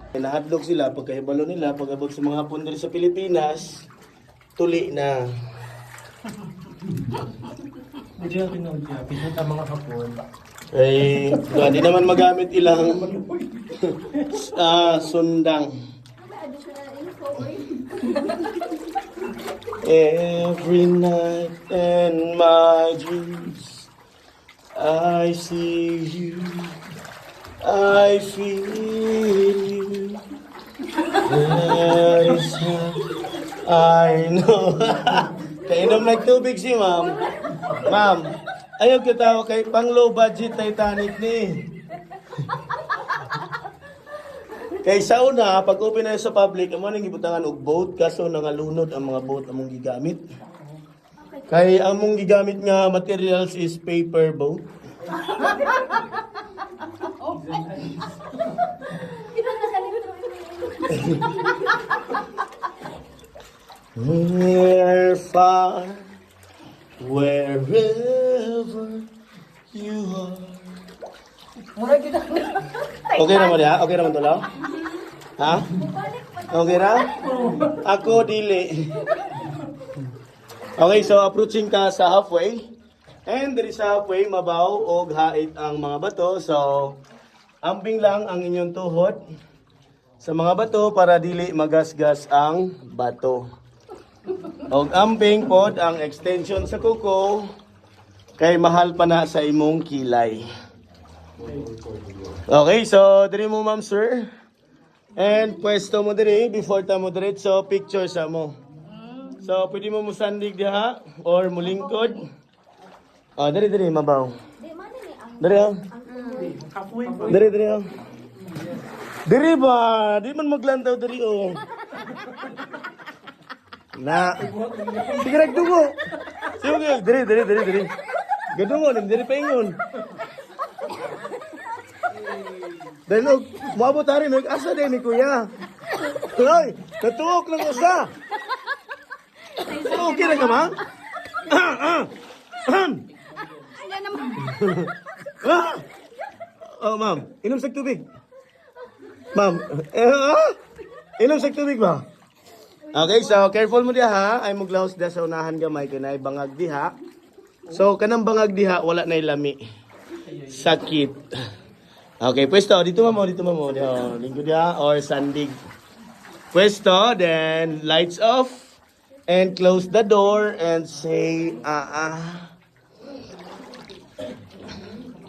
Nahadlok sila pagkahibalo nila pag-abot sa mga hapon diri sa Pilipinas, tuli na. Hindi na tinawag pinunta mga hapon. Eh, di naman magamit ilang sundang. Every night in my dreams I see you, I feel you. That is how I know. Kainom nagtubig si ma'am. Ma'am, ayaw kita kay pang low budget Titanic ni. Kay sa una, pag open na sa public, amo nang gibutangan og boat kaso nangalunod ang mga boat among gigamit. Kay among gigamit nga materials is paper boat. We're far, wherever you are. Okay naman ya? Okay naman to lang? Ha? Okay na? Ako dili. Okay, so approaching ka sa halfway. And diri sa halfway, mabaw o hait ang mga bato. So, amping lang ang inyong tuhod sa mga bato para dili magasgas ang bato. O amping pod ang extension sa kuko kay mahal pa na sa imong kilay. Okay, so diri mo ma'am sir. And pwesto mo diri before ta mo diretso picture sa mo. So pwede mo musandig diha or mulingkod. Diri mabaw. Diri oh. Diri oh. Diri ba? Di man maglantaw diri oh. Na. Sige nagdugo. Sige, diri. Gadungo nim diri paingon. Dahil maabot hari nag-asa din ni kuya. Hoy, natuok lang usa. Okay na ka ma? Oh, ma'am, inom sa tubig. Ma'am, inom sa tubig ba? Okay, so careful mo diha ha. Ay muglahos da sa unahan gamay kanay bangag diha. So kanang bangag diha wala nay lami. Sakit. Okay, pwesto dito mo. Lingkod diha or sandig. Pwesto, then lights off and close the door and say